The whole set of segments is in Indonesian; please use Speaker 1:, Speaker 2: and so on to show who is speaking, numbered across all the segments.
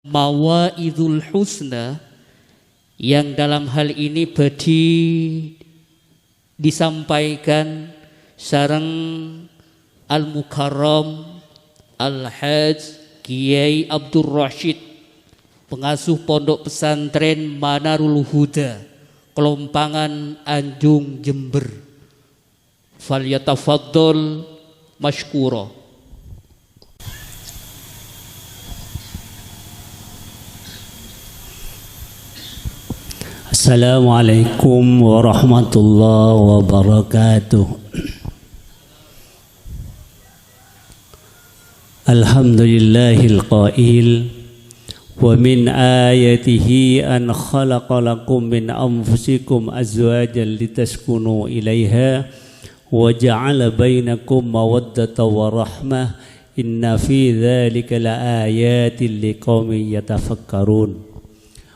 Speaker 1: Mawaidul Husna yang dalam hal ini badi disampaikan sareng Al-Mukarram Al-Hajj Kiai Abdul Rashid, pengasuh pondok pesantren Manarul Huda, Kelompangan Anjung Jember. Falyatafaddal mashkura.
Speaker 2: Assalamualaikum warahmatullahi wabarakatuh. Alhamdulillahil qail wa min ayatihi an khalaqa lakum min anfusikum azwajan litaskunu ilaiha wa ja'ala bainakum mawaddatan wa rahmah inna fi dzalika laayatin liqaumin yatafakkarun.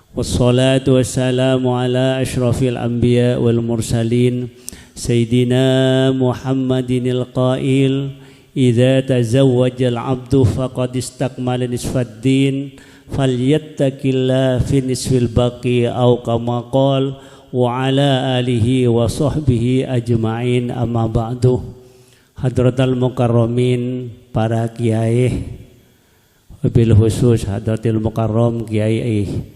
Speaker 2: Wassalatu wassalamu ala asyrafil anbiya wal mursalin Sayyidina Muhammadinil qail idza tazawwajal abdu faqad istakmala nisfad din falyattaqillah fi nisfil baqi aw kama qala wa ala alihi wa sahbihi ajma'in amma ba'du. Hadratal mukarramin, para kiai, wabil khusus hadratil mukarram Kiai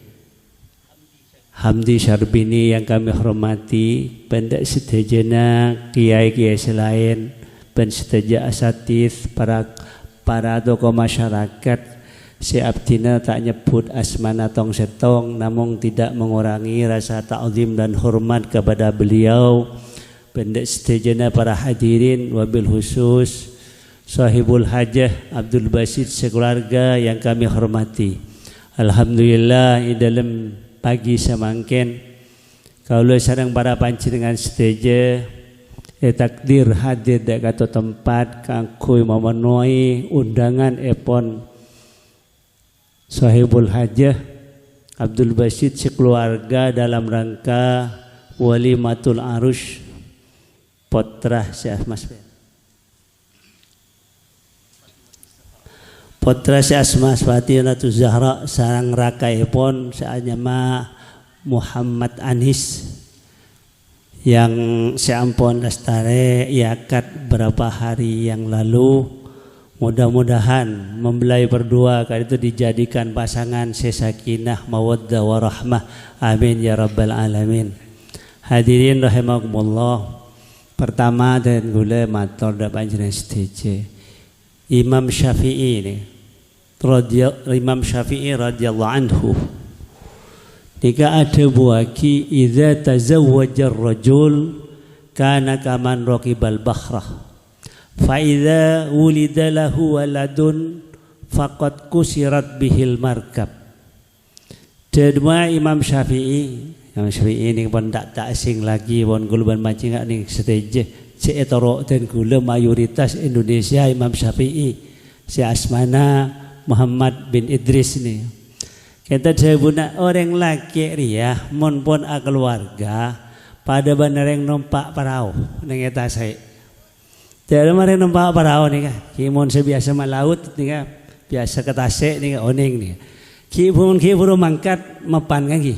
Speaker 2: Hamdi Syarbini yang kami hormati, pendek sedejana kiai-kiai selain, dan sedaja asatidz, para tokoh masyarakat. Si abdina tak nyebut asmana tong setong, namun tidak mengurangi rasa ta'zim dan hormat kepada beliau. Pendek sedejana para hadirin, wabil khusus sahibul hajah Abdul Basit sekeluarga yang kami hormati. Alhamdulillah dalam pagi semangkin kalau sareng para panjenengan sedaja takdir hadir dak kato tempat kanggo memenuhi undangan epon sahibul hajah Abdul Basit sekeluarga dalam rangka walimatul arus potrah Syekh Mas Potra si Asma Fatimah Zahra sarang rakai pon seanyama Muhammad Anis yang seampun lestare iakat berapa hari yang lalu. Mudah-mudahan mempelai berdua kali itu dijadikan pasangan sesakinah mawaddah warahmah. Amin ya rabbal alamin. Hadirin rahimakumullah. Pertama dan gula matur da panjenengan sedaja Imam Syafi'i ini Imam Syafi'i radhiyallahu anhu jika ada buaki idza tazawwaja ar-rajul kana kaman raqibal bahrah fa idza wulida lahu waladun faqad kusirat bihil markab. Kedua Imam Syafi'i ini pun tak asing lagi pun guluban mancing ning seteje seetoro dan gula mayoritas Indonesia Imam Syafi'i si asmana Muhammad bin Idris ini. Kita jawabuna orang laki ria mon pun keluarga pada benar yang numpak perahu neng eta saya. Tidak ada yang numpak perahu nih kan. Kimon sebiasa malaut nih kan, biasa ke Tasik nih kan oning nih. Kiburu mangkat mapan kan ki.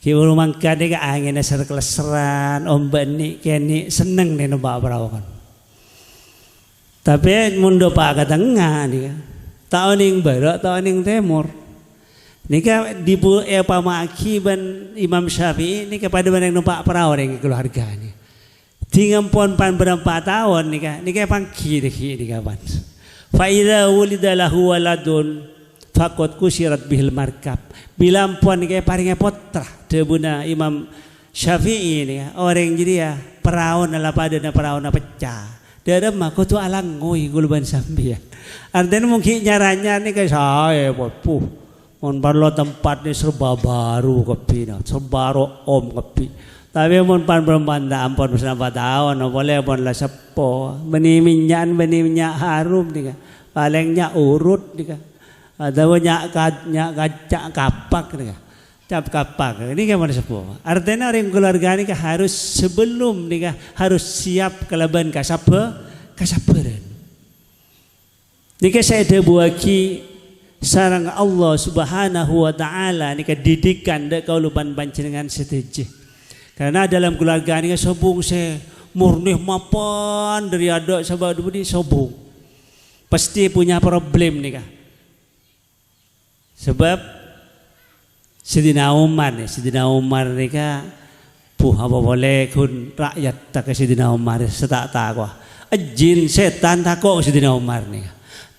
Speaker 2: Kiburu mangkat nih kan anginnya serkeleseran, ombak nih kini seneng nih numpak perahu kan. Tapi mundo pak ke tengah nih kan. Tahun yang barat, tahun yang timur. Nika di pamaki ban Imam Syafi'i ini kepada yang numpak perahu dengan keluarga ini. Tinggal pon pan berapa tahun nika pangki nika pan. Fa idza wulida lahu waladun faqad kusirat bihil markab. Bila pon nika paringe potra debuna Imam Syafi'i ini orang jadi ya perahu nala pada na perahu na pecah. Dalam aku tu alang ngoi guluban sambian. Artinya mungkin nyaranya ni kayak saya puh. Mon parlo tempat ni serba baru kopi na, serba om kopi. Tapi mon pan berembanda ampun bersama tahun, boleh pun lah sepo. Beni minyak harum ni kan. Palingnya urut ni kan. Ada banyak kacak kapak ni kan. Cap kapak ini kan mana sepo. Artinya orang keluarga ni kan harus sebelum ni kan harus siap kelaban kasaperan. Nika saya ada buaki sareng Allah Subhanahu wa taala nika didikan dek kauluban panjenengan setuju. Karena dalam keluarga ini sobung se murni mapan dari ada sebab ini sobung. Pasti punya problem nih kah. Sebab Sidina Umar nih kah apa boleh kun rakyat tak ke Sidina Umar setak takwa. Jin setan takut Sidina Umar nih.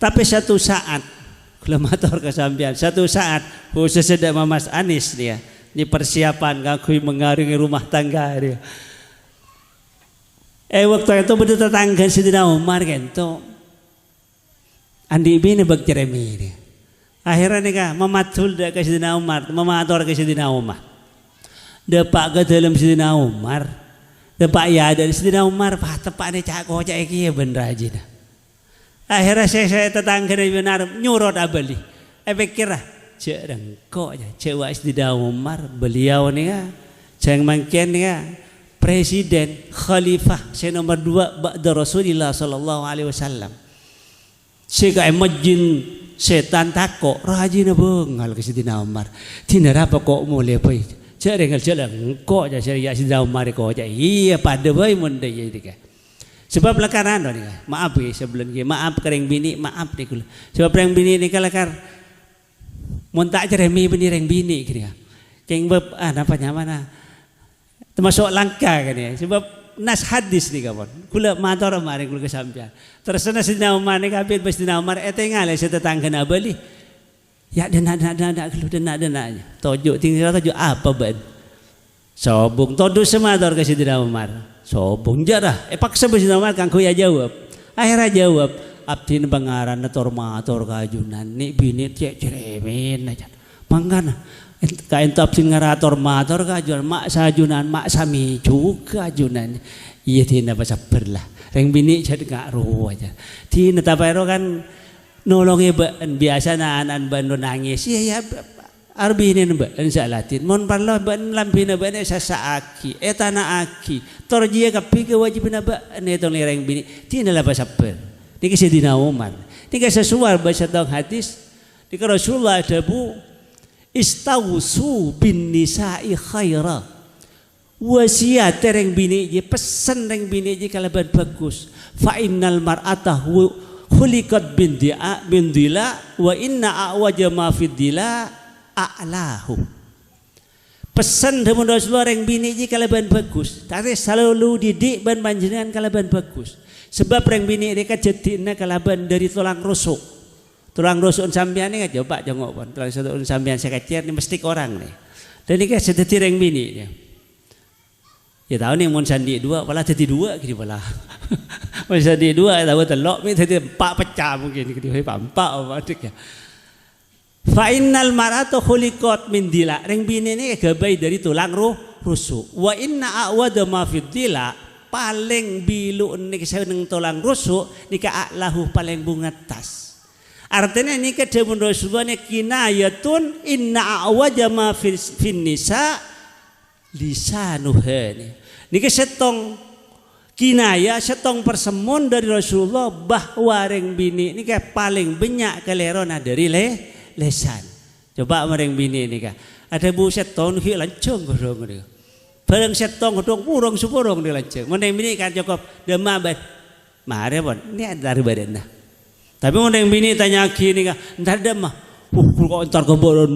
Speaker 2: Tapi satu saat kelemator kesampian satu saat khusus ada Mas Anis dia di persiapan ngakui mengarungi rumah tangga dia. Waktu itu betul tetangga Sidina Umar kento andi bini bag Jeremy dia. Akhirnya nih kah mematul dah ke Sidina Umar, memator ke Sidina Umar. Depak ke dalam Sidina Umar, depak ya dari Sidina Umar, tepak nih cak kocak iki ya bener aja dah. Akhirnya saya tetangga dari benar nyurot abali. Pikir lah, cereng kok ya, cewek Sidina Umar beliau nih ya, jangan mungkin ya presiden khalifah saya nomor 2 ba'da Rasulullah sallallahu alaihi wasallam. Sehingga majin setan takut rajin bengal ke Sidina Umar. Tina apa kok mulai pai. Cereng kok ya saya Sidina Umar kok ya. Iya pada bae mun deui ya. Sebab lekaran nih, maaf ya sebelum ini, maaf kereng bini, maaf nih kula. Sebab kereng bini nih kalakar, muntak jeremi bini kereng bini gitu ya. Keng beb, namanya mana? Termasuk langka kan ya. Sebab nas hadis nih kawan. Kula matur kemarin kula kesampian. Terus Sidina Umar nih kabin pas Sidina Umar etengal saya tetangga nabali. Ya dena kelu dena aja. Tojo tinggal tojo apa ban? Sobung todu semator ke Sidina Umar. Sobong jarah, paksa Sidina Umar kang kuya jawab. Akhirnya jawab, abdi pangaran tormator kajunan ni bini cek ceremin aja. Mangkana, kain tapsin ngarator mator kajunan, mak sajunan, mak sami juga kajunan. Iya tina pas berlah, reng bini jadi ngaruh aja. Tina tapero kan nolongi biasa anan bando nangis, iya arbinin ba insalatin mon parlo ban lampina ba ne sasaaki etana aki torjia kapi ke wajib na ba ne tong lereng bini tina la pasapper niki Sidina Umar niki sesuar baca tong hadis niki Rasulullah dabu istausu bin nisa'i khaira wasiat reng bini je pesen reng bini je kalaban bagus fa innal mar'ata khuliqat bin dila wa inna awaja ma fid dila a'lahu. Pesan demun Rasulullah yang bini ji kalaban bagus. Tapi selalu didik ban panjenengan kalaban bagus. Sebab yang bini ini kajetina kalaban dari tulang rusuk. Tulang rusuk sampean ini coba jengok pun. Tulang rusuk sampean saya kecil ini mesti orang nih. Dan ini kan sedeti yang bini ya. Ya tahu nih mun sandi 2 malah jadi 2 gitu malah. Mun sandi 2 tahu telok mi jadi 4 pecah mungkin gitu 4 apa ya. Fa innal mar'ata khuliqat min dila. Reng bini ini gabay dari tulang rusuk. Wa inna a'wada ma fid dila paling bilu nih seneng tulang rusuk nika a'lahu paling bungatas. Artinya ini kedemun Rasulullah ini kinayatun inna a'wada ma fin nisa lisanuha. Niki setong kinaya setong persemun dari Rasulullah bahwa reng bini ini paling banyak kelerona dari lesan. Coba mereng bini ini kah. Ada bu seton ki lancung godong dia. Bareng seton godong purong supurong dia lancung. Mereng bini kan cukup demam ban. Mare pon. Ini dari badan dah. Tapi mereng bini tanya gini kah. Entar demam. Kok entar ke bodoh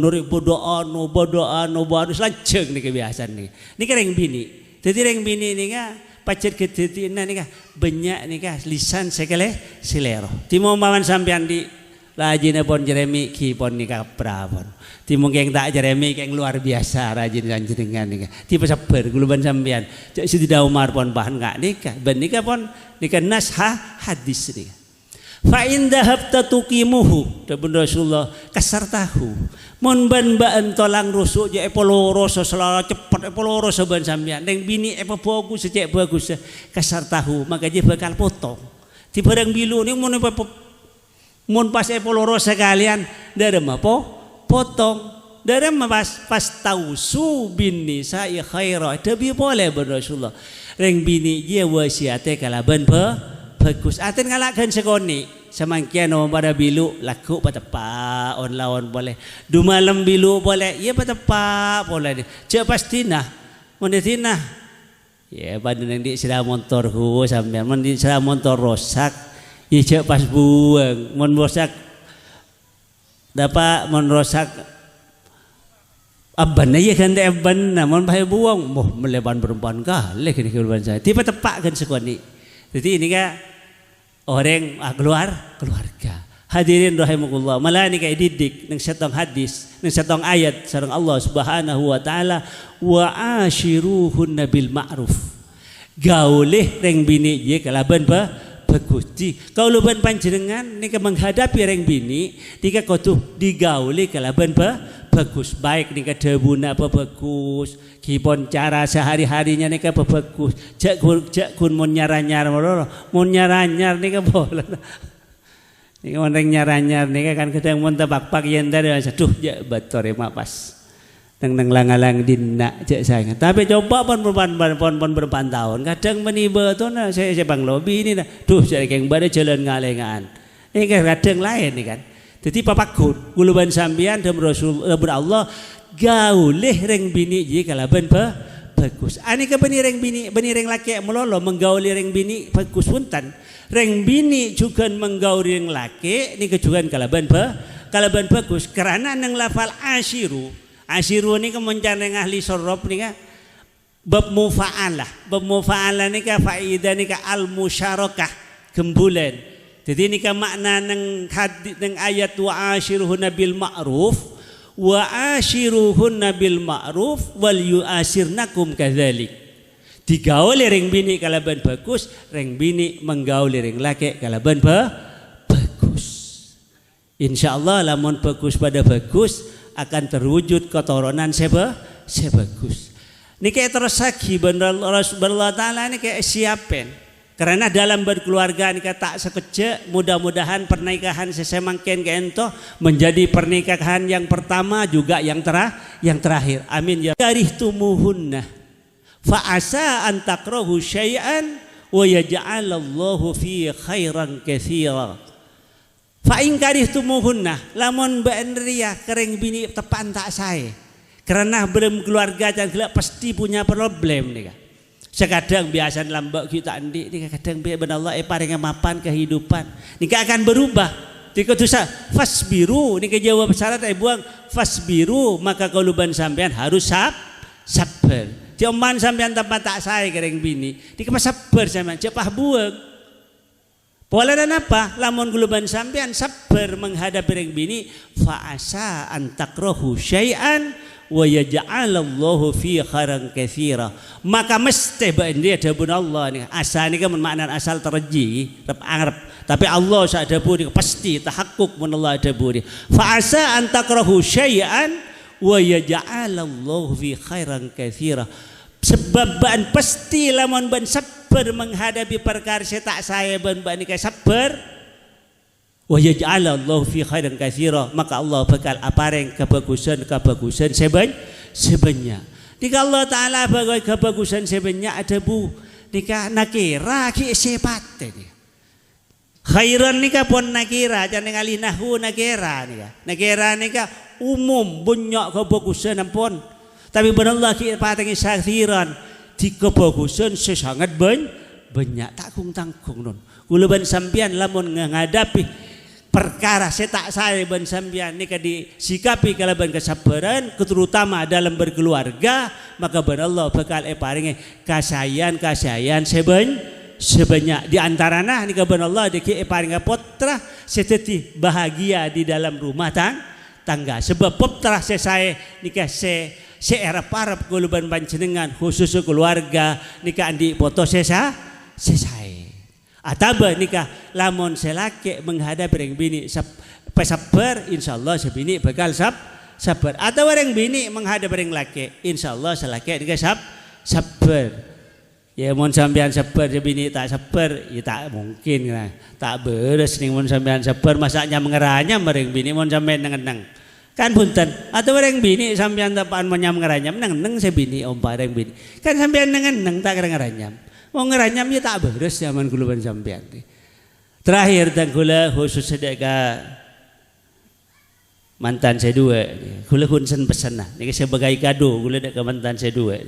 Speaker 2: lancung nih kebiasaan nih. Ini kereng bini. Jadi reng bini ini kah. Pacet ketetina nih kah. Banyak nih kah. Lisan sekele silero. Timo mawan sampean di rajin pon Jeremy ki pon nikah prapon. Ti mungkin tak Jeremy yang luar biasa rajin jenengan nikah. Ti sabar guluban sampean. Cek Sidina Umar pon bahan enggak nikah. Ben nikah pon nikah nas hadis nikah. Fa in dhahabta tuqimuhu dabun Rasulullah kasar tahu. Mun ban baan tolang rusuk je epoloro selala cepet epoloro saban sampean. Ning bini epo bagus cek bagus kasar tahu maka dia bakal potong. Ti barang bilu ni mun pas epoloro sekalian darem apa potong darem pas tausu bin nisa'i khaira tapi boleh Rasulullah reng bini dia wasiate kalaban bagus aten ngalakan sekoni semangkian orang pada bilu laku patepa on lawan boleh. Du malam bilu boleh. Ya patepa boleh. Cek pastina. Mondetina. Ya pada nanti sudah motor ku sampai mandi sudah motor rosak. Ya cek pas buang. Mon rosak dapat mon rosak aban aja kan deh aban namun bahaya buang. Moh meleban perempuan kali kini keluar saya. Tiba tepak kan sekoni. Jadi ini kan orang keluarga. Hadirin rahimakumullah. Malah ni kayak didik nang satong hadis, nang satong ayat sareng Allah Subhanahu wa taala wa ashiruhunna bil ma'ruf. Gaulih reng bini ye kalaban bagus. Kau luban panjenengan nika menghadapi reng bini nika kotuh digauli kalaban bagus. Baik nika debuna apa bagus. Kipon cara sehari-harinya nika apa bagus. Jak kun mun nyaranyar mun nyaranyar nika boleh. Nika orang nyaranyar nika kan kadang mun tabak-pak yen tadi aduh jak batore mapas. Nang langalang dina cek saya. Tapi coba pon berpan tahun. Kadang meniba tu na saya bang lobi ni dah. Duh saya keng bade jalan ngalengan. Ini kan kadang lain ni kan. Jadi papakut guluban sambian dan Rasul Allah gaulih reng bini je kalaban bagus. Ani ke beni reng laki melolo menggauli reng bini bagus puntan. Reng bini juga menggauli reng laki ni kejuan kalaban bagus kerana nang lafal ashiru. Ashiru ni kan mencari ahli sorop ni kan bab mufa'alah ni kan faidah ni kan al musyarakah gembulan. Jadi ni kan makna nang hadis nang ayat wa ashiruhunna bil ma'ruf wa ashiruhunna bil ma'ruf wal yu'asirnakum kadzalik. Digauli ring bini kalaban bagus, ring bini menggauli ring laki kalaban bagus. Insyaallah lamun bagus pada bagus akan terwujud keturunan sebagus. Ini kayak terus lagi benar Allah Ta'ala ini kayak siapin. Karena dalam berkeluarga ini tak sekejap mudah-mudahan pernikahan sesemangkin kento menjadi pernikahan yang pertama juga yang terakhir. Amin ya. Karihtumuhunna fa'asa an takrahu syai'an wa yaj'alallahu fi khairan katsira. Fa'in karihtumuhunna lamun ba'andriya kering bini tepan tak saya. Karena belum keluarga dan gelap pasti punya problem nih kan. Sekadang biasa lambak kita andi, ni kadang benar Allah paring mapan kehidupan. Ni akan berubah. Jika dosa fasbiru, ni jawab syarat buang fasbiru maka kauluban sampean harus sabar. Cuman sampean tempat tak saya kering bini, ni sabar sampean cepah buang. Pola dan apa? Lamun kauluban sampean sabar menghadapi kering bini, fa'asa an takrahu syai'an wa yaj'alallahu fi khairan katsira. Maka mesti ba'ndi adabun Allah ni. Asal ni kan makna asal terji, arab. Tapi Allah sadabu ni pasti tahakkuk mun Allah adabu ni. Fa asa an takrahu syai'an wa yaj'alallahu fi khairan katsira. Sebab ban pasti lamun ban sabar menghadapi perkara tak saya ban ni kai sabar wa yaj'alallahu fi khairan katsira, maka Allah bakal apareng kebagusan sebanyak. Jika Allah Ta'ala bagai kebagusan sebanyak ada bu nikah nakira ki sepate ni khairan nikah pun nakira jangan ngali nahu nakira nikah umum banyak kebagusan ampun, tapi benar Allah ki patengi sakhiran di kebagusan sesangat banyak tak tanggung nun kuluban sampian lamun ngadapi perkara tak saya ban sambian ni disikapi kalaban kesabaran terutama dalam berkeluarga, maka benar Allah bakal paringi kasayan sebanyak di antarana ni benar Allah diki paringi putra seteti bahagia di dalam rumah tangga. Sebab putra saya nikah era parap kuluban panjenengan khusus keluarga nikah andi foto saya ataba nikah lamun selaki menghadapi reng bini sabar insyaallah sebini bakal sabar. Atau reng bini menghadapi reng laki insyaallah selaki nikah sabar. Ya mun sampean sabar sebini tak sabar ya tak mungkin lah. Tak beres ning mun sampean sabar masaknya mengeranya reng bini mun sampean nengeneng. Kan punten. Atau reng bini sampean tapaan menyam ngeranyam nengeneng sebini ompa reng bini. Kan sampean nengeneng tak ngeranyam. Mau ngeranyamnya tak beres zaman kuluban sampean. Terakhir dan kula khusus sedekah mantan saya dua. Kula kunsen pesan lah. Ini sebagai kado kula dek ke mantan saya dua.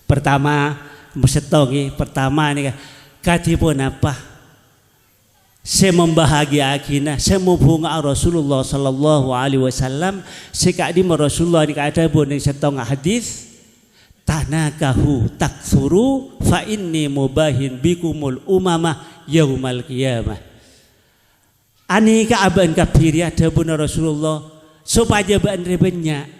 Speaker 2: Pertama bersetongi. Pertama ni kati pun apa? Saya membahagiakan. Saya membunga Rasulullah sallallahu alaihi wasallam. Sekak di Rasulullah ni kata pun yang setong hadis. Tanakahu taksuru fa inni mubahin bikumul umamah yaumal qiyamah. Ani ka aban kafir ya dabun Rasulullah supaya ban banyak.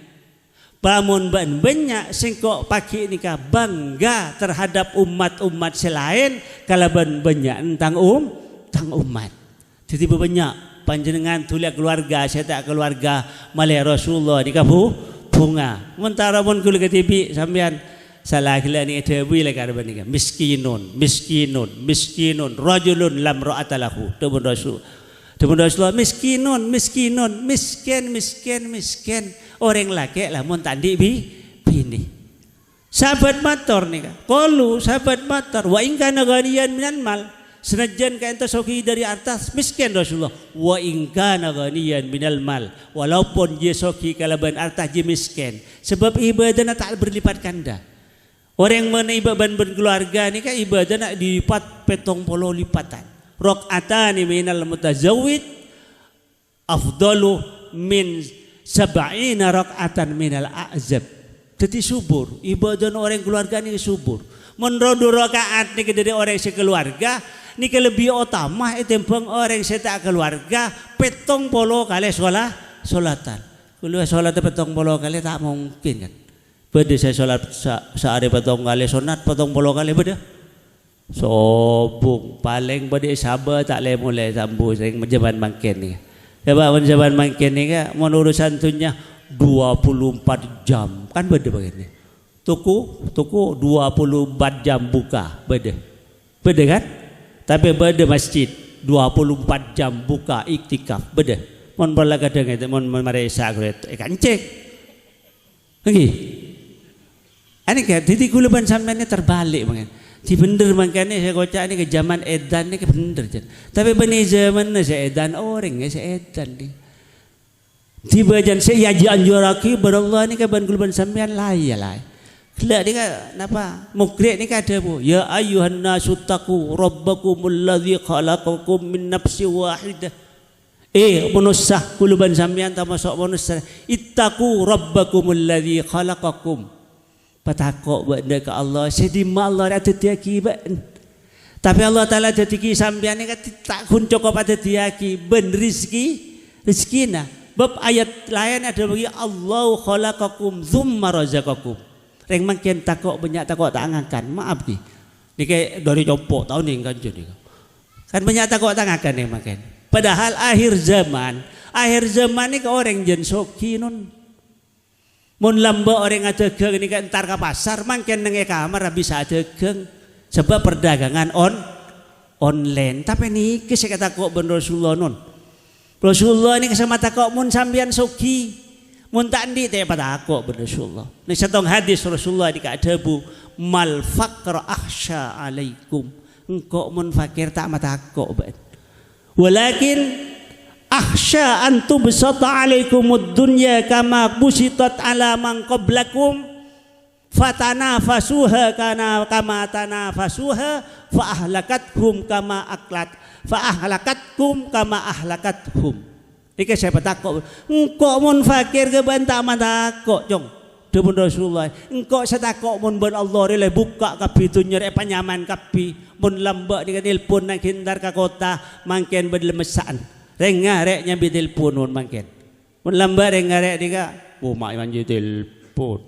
Speaker 2: Pamun ban banyak singkok pagi ni ka bangga terhadap umat-umat selain kalaban banyak tentang umat. Jadi banyak panjenengan tulia keluarga saya tak keluarga malih Rasulullah ni ka bunga. Mentara pun kula ketipi sampean salah gila ni ada bui lah karban ni miskinun rajulun lam ra'atalahu tebun Rasulullah miskin orang laki lah mun tandi bini sahabat mator ni qalu sahabat mator wa in kana ghaniyan minal mal senajan ka ento soki dari atas miskin Rasulullah wa in kana ghaniyan minal mal walaupun dia soki kalaban atas dia miskin sebab ibadah tak berlipat ganda. Orang mana ibadah berkeluarga ni kan ibadah nak dilipat petong polo lipatan. Rakaatani minal mutazawwid afdalu min 70 rakaatan minal a'zab. Jadi subur ibadah orang keluarga ni subur. Menrodo rakaat ni dari orang sekeluarga ni lebih utama timbang orang setak keluarga petong polo kali solatan. Kalau solat petong polo kali tak mungkin kan. Beda saya solat sehari petong kali sunat petong polo kali beda. Sobung paling beda sabar tak boleh mulai sambu sering menjaban mangkin ni. Sebab menjaban mangkin ni kan menurut santunnya 24 jam kan beda begini. Tuku 24 jam buka beda kan? Tapi beda masjid 24 jam buka iktikaf beda. Mon bala kadang itu mon marisa kuret kancek. Lagi. Ani kan jadi kuluban sampean ni terbalik mangan. Di bener makanya saya kocak ni ke zaman edan ni ke bener je. Tapi bani zaman ni saya edan orang ni saya edan ni. Tiba jan saya yaji anjuraki berallah ni ke ban kuluban sampean lai. Kelak ni kan napa? Mukrik ni kan ada bu. Ya ayuhan nasu taqu rabbakumul ladzi khalaqakum min nafsin wahidah. Manusia kuluban sampean ta masuk manusia. Ittaqu rabbakumul ladzi khalaqakum. Patakok benda ke Allah sedima Allah ada tiaki ban. Tapi Allah Taala jadiki sampean ni kan tak kun cukup ada tiaki ben rezekina. Bab ayat lain ada bagi Allah khalaqakum tsumma razaqakum. Reng makin takok banyak takok tak angakan. Maaf ni. Ni kayak dari copok tahun ni kan jadi. Kan banyak takok tak angakan ni makin. Padahal akhir zaman ni ke orang jen soki nun. Mun lamba orang ada geng ni kan entar ke pasar makin nang kamar bisa ada geng sebab perdagangan online. Tapi ni saya kata kok ben Rasulullah nun. Rasulullah ni kesama takok mun sambian soki. Mun tak ndi teh pada kok ben Rasulullah. Ni satong hadis Rasulullah di kadabu mal faqra akhsha alaikum. Engkau mun fakir tak mata kok ben. Walakin akhsha an tubsata alaikumud dunya kama busitat ala man qablakum fatanafasuha kana kama tanafasuha fa ahlakatkum kama ahlakathum. Iki saya takok engkau mun fakir ke bantah matakok jong demun Rasulullah engkau setakok mun ben Allah rela buka kapi dunya rek panyaman kapi mun lambak dengan telepon nang hindar ka kota mangken bedlemesaan rek nyambi telepon mun mangken mun lambak rek diga mak manji telepon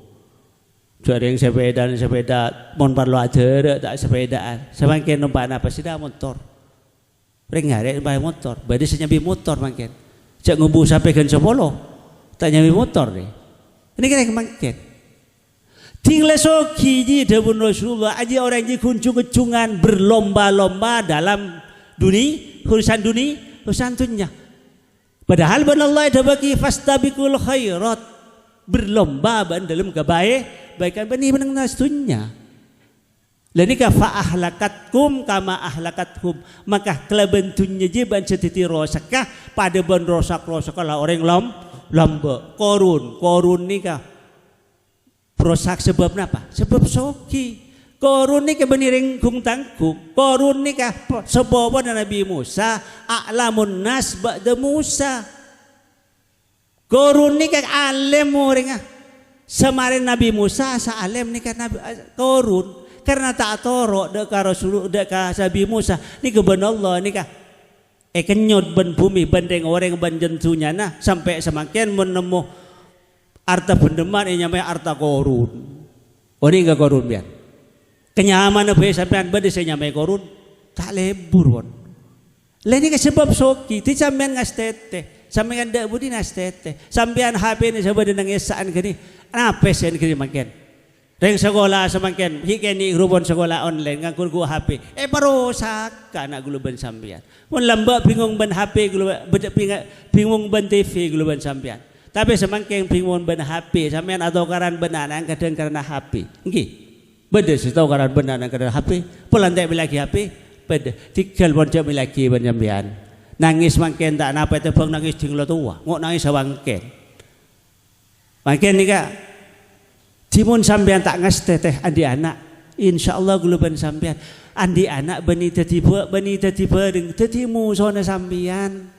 Speaker 2: jaring sepeda mun parlo ada tak sepedaan samangken numpak apa sida motor rek numpak motor bade nyambi motor mangken cak ngubu sampai kan sepolo tak nyambi motor ni ini kena mangken tinggal soki ji debun Rasulullah aja orang ji kuncung-kuncungan berlomba-lomba dalam urusan dunia. Padahal ben Allah ada bagi fastabiqul khairat berlomba dalam kebaikan bani menang dunia. Lanika fa ahlakatkum kama ahlakathum, maka kelaban dunya je ban setiti rosakah pada ban rosak lah orang lomba korun nikah rosak sebab apa? Sebab soki. Korun nikah beniring kung tangkuk. Korun nikah sebab Nabi Musa a'lamun nas ba'da Musa. Korun nikah alim orang semarin Nabi Musa sa alim nikah Nabi korun. Karena tak torok dek Rasul dek Nabi Musa ni keban Allah ni kah kenyot ban bumi bandeng orang ban jentunya nah sampai semakin menemu arta pendeman yang namanya arta korun. Oni enggak korun biar kenyaman apa sampean bade saya nyamai korun tak lebur won. Lain ni sebab soki ti sampean ngastete sampean dak budi ngastete sampean HP ni sabade nang esaan gini apa sen kiri makin Reng sekolah semakin hikeni rubon sekolah online ngangkul gua HP parosak kana guluban sampean mun lamba bingung ban HP guluban bingung ban TV guluban sampean tapi semakin bingung ban HP sampean atau karan benanan kadang karena HP nggih beda sih tahu karan benanan karena HP pulang tak lagi HP beda tinggal bon jam lagi ban sampean nangis makin tak napa tebang nangis dinglo tua ngok nangis sawangken makin nika Timun sampean tak ngaste teh andi anak insyaallah guluban sampean andi anak bani tetiba deng tetimu sona sampean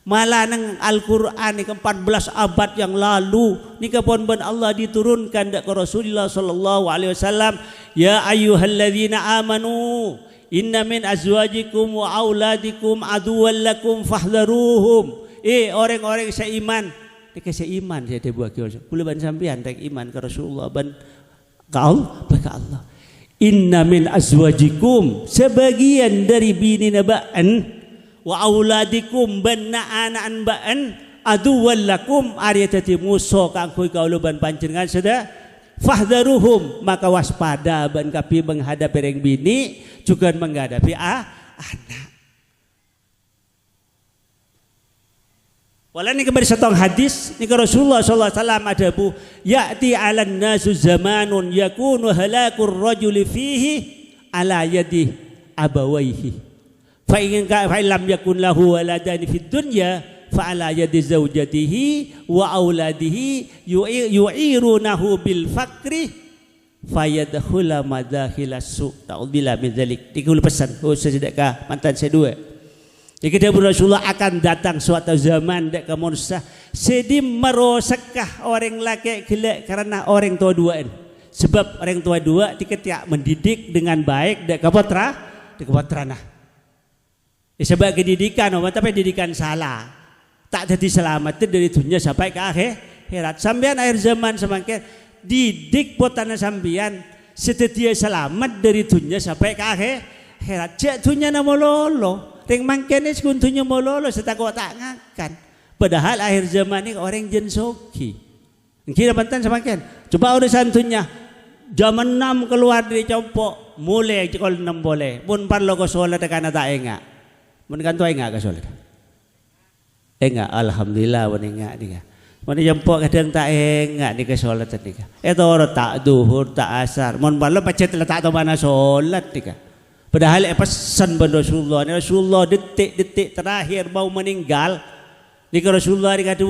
Speaker 2: malah nang Al-Qur'an ni 14 abad yang lalu ni kapon ban Allah diturunkan dak ke Rasulullah sallallahu alaihi wasallam ya ayyuhalladzina amanu inna min azwajikum wa auladikum aduwwan lakum fahdharuhum orang-orang seiman dikasih iman saya buat kuluban sampean tek iman ke Rasulullah ban ka Allah inna min azwajikum sebagian dari bini nabaan wa auladikum banna anaan baan aduwwan lakum ariyatati muso kangkui kauluban panjenengan sada fahdharuhum maka waspada ban kapi menghadapi reng bini juga menghadapi anak. Walau ni kembali satu hadis ni Rasulullah sallallahu alaihi wasallam ada bu ya'ti 'alan nasu zamanun yakunu halakur rajuli fihi ala yadi abawaihi fa in lam yakun lahu waladani fid dunya fa ala yadi zaujatihi wa auladihi yu'irunahu bil fakri fayadkhula madakhilas su ta'udzubillah min dzalik. Dikul pesan khusus sedekah mantan saya dua. Jadi Rasulullah akan datang suatu zaman dek manusia sedih merosakah orang laki gelak karena orang tua duaan. Sebab orang tua dua diketik mendidik dengan baik dek keputra nah. Sebab pendidikan tapi pendidikan salah. Tak jadi selamat dari dunia sampai ke akhirat. Sampean akhir zaman semakin didik potana sampean setia selamat dari dunia sampai ke akhirat. Jak dunia nama lolo. Reng mangkene sekuntunya mololo setakwa tak ngakan. Padahal akhir zaman ini orang jensoki. Kira bantan semakin. Coba urusan tunya. Jam 6 keluar dari compok. Mulai kalau 6 boleh. Pun parlo ko solat karena tak enggak. Mun kan tu enggak ke solat. Enggak alhamdulillah wan enggak dia. Mun jempok kadang tak enggak di ke solat nika. Eta ora tak duhur tak asar. Mun parlo pacet letak to mana solat nika. Padahal pesan ban Rasulullah ni Rasulullah detik-detik terakhir mau meninggal ni Rasulullah ni kata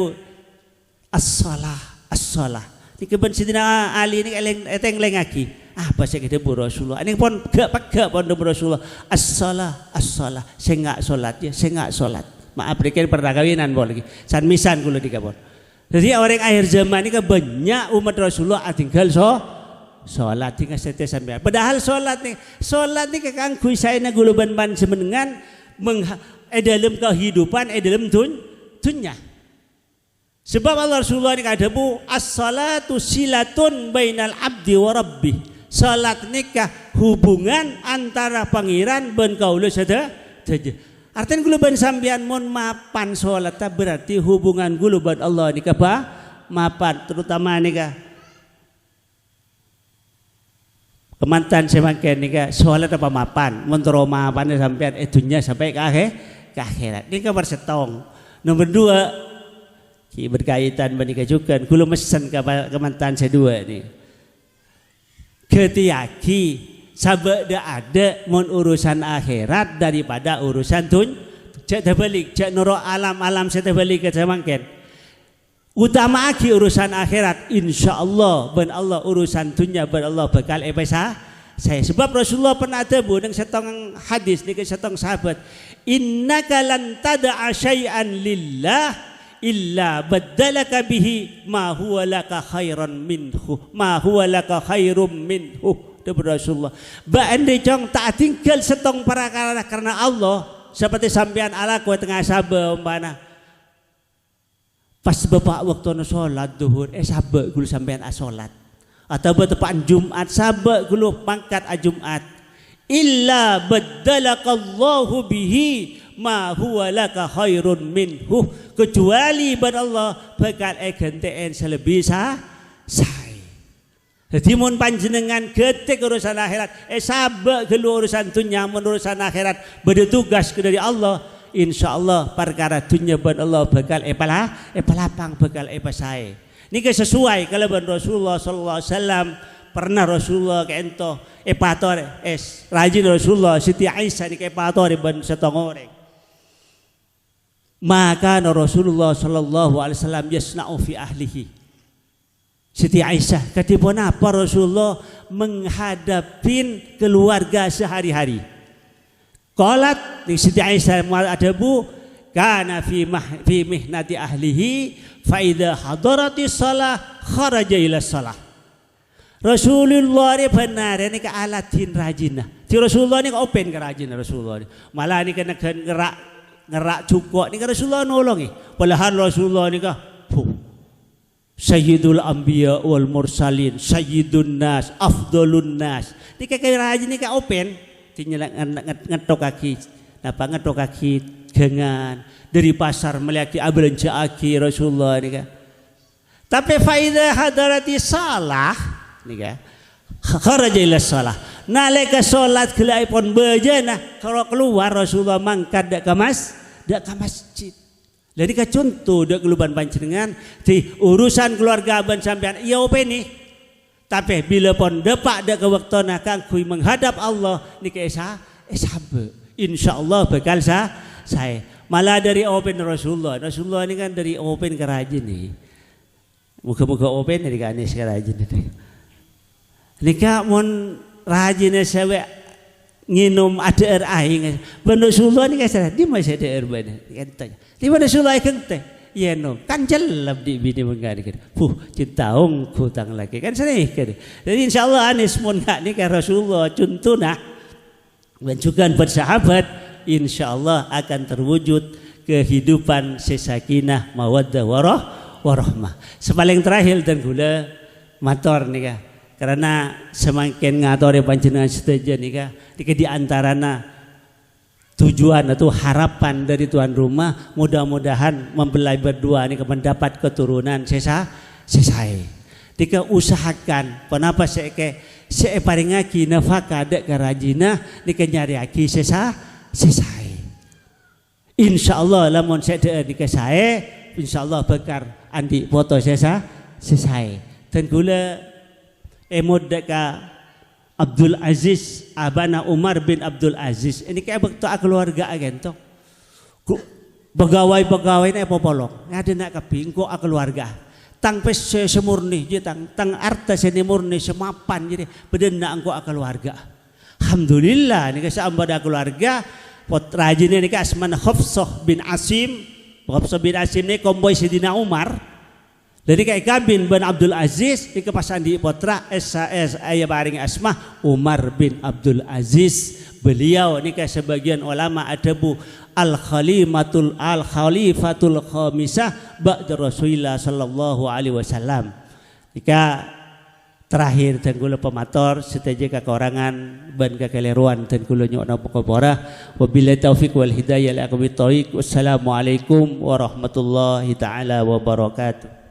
Speaker 2: as-salah ni keban sidina Ali ni eteng lengaki apa saya kata bu Rasulullah ni pun gak pun Rasulullah as-salah saya enggak solat ya saya enggak solat maaf rekan pernah kawinan pun lagi san misan kula dikapon jadi orang akhir zaman ni banyak umat Rasulullah tinggal solat tinggal sete sampai. Padahal solat ni kekangkui saya na guluban ban semenengan dalam kehidupan dalam dunya. Sebab Allah Rasulullah ni kata bu as-salatu silatun bainal abdi wa rabbi. Salat nikah hubungan antara pangeran ben kaula saja. Artinya guluban sambian mon mapan salat berarti hubungan guluban Allah nikah mapan terutama nikah kemantan semakin nika soalan apa mapan montoro mapan sampai dunia sampai ke akhirat ini kabar setong. Nomor 2 berkaitan menikah juga kulo mesen ke mantan saya dua ni ketiaki sabak dak ada mun urusan akhirat daripada urusan jak terbalik jak nuro alam setebalik ke samangken utama aki urusan akhirat insyaallah ben Allah urusan dunia ben Allah bakal saya sebab Rasulullah pernah tebu dengan setong hadis dengan setong sahabat innaka lan tada'a syai'an lillah illa baddalaka bihi ma huwa laka khairan minhu ma huwa laka khairum minhu daripada Rasulullah ba ande jong tak tinggal setong perkara karena Allah seperti sampean ala kowe tengah sabe umpana pas bapak waktu salat zuhur sabe gulu sampean salat atau bertepaan Jumat sabe gulu pangkat Jumat illa baddalakallahu bihi ma huwa laka khairun minhu kecuali bar Allah bakal ganteen selebih jadi mun panjenengan ketik urusan akhirat sabe gelu urusan dunia mun urusan akhirat bertugas dari Allah insyaallah perkara dunia ban Allah bakal lapang bakal sae niki sesuai kalau ban Rasulullah sallallahu alaihi wasallam pernah Rasulullah kento pator rajin Rasulullah Siti Aisyah niki pator ban setong orang maka Rasulullah sallallahu alaihi wasallam yasna'u fi ahlihi Siti Aisyah ketipun apa Rasulullah menghadapin keluarga sehari-hari. Qalat di Siti Aisyah ada bu kana fi mihnati ahlihi fa idza hadaratis shalah kharaja ila shalah. Rasulullah ini benar ini ke alatin rajinah. Di Rasulullah ini open ke rajin Rasulullah. Malah ini kena ngerak cukup ini Rasulullah nolongi. Padahal Rasulullah ini Sayyidul Anbiya wal Mursalin, Sayyidun Nas, Afdolun Nas. Ini kayak rajin ini kayak open. Tinggal ngetok kaki, ngetok kaki gengan dari pasar melihat belanja aki Rasulullah ini kan. Tapi faida hadarati salah, ini kan. Kharaja ila salah. Nalika salat kelai pon bejana kalau keluar Rasulullah mangkat dak ke masjid. Jadi ka contoh dak keluban panjenengan di urusan keluarga ban sampean iya openi. Tapi bila pun depak dak ke waktuna kanggo menghadap Allah niki sabe. Insyaallah bakal saya. Malah dari open Rasulullah. Rasulullah ini kan dari open ke rajin nih. Muka-muka open dari kanis ke rajin itu. Nika mun rajin sewe nginum ada air aing. Ben Rasulullah ni kasar di masih ada air banyak. Kan di mana Rasulullah kente? Ya no, kan jelap di bini menggani kan. Cintaung hutang lagi kan sering kan. Jadi insyaallah anis mun gak ni kan Rasulullah contohna dan juga bersahabat insyaallah akan terwujud kehidupan sesakinah mawaddah warahmah. Sepaling terakhir dan gula mator nih kah. Karena semakin ngatori panjenengan setuju nih kah. Di antarana tujuan atau harapan dari tuan rumah mudah-mudahan mempelai berdua ini mendapat keturunan sesai. Tika usahakan kenapa saya paringaki nafkah dek kerajina nika nyari aki sesai. Insyaallah lamun saya nika saya insyaallah bekar andi foto sesai. Dan gula emod deka Abdul Aziz abana Umar bin Abdul Aziz ini kayak begitu keluarga agento pegawai ini popolong ada nak kepingko keluarga tang pes semurni je tang arta seni murni semapan jadi bedena angko keluarga alhamdulillah ini kasih ambada keluarga pot rajin ini kasih asman Hafsah bin Asim ini komboy Sidina Umar. Jadi kayak kabin bin Abdul Aziz di kepasan di potra SAS ayah baring asmah Umar bin Abdul Aziz beliau ini kayak sebagian ulama ada bu al khalifatul khamisah ba'da Rasulullah sallallahu alaihi wasallam. Jika terakhir dan gula pemator seteja kekurangan ban kekeliruan dan gula nyokna pokokora wabillahi taufiq wal hidayah la aqwit thariq wassalamualaikum warahmatullahi taala wabarakatuh.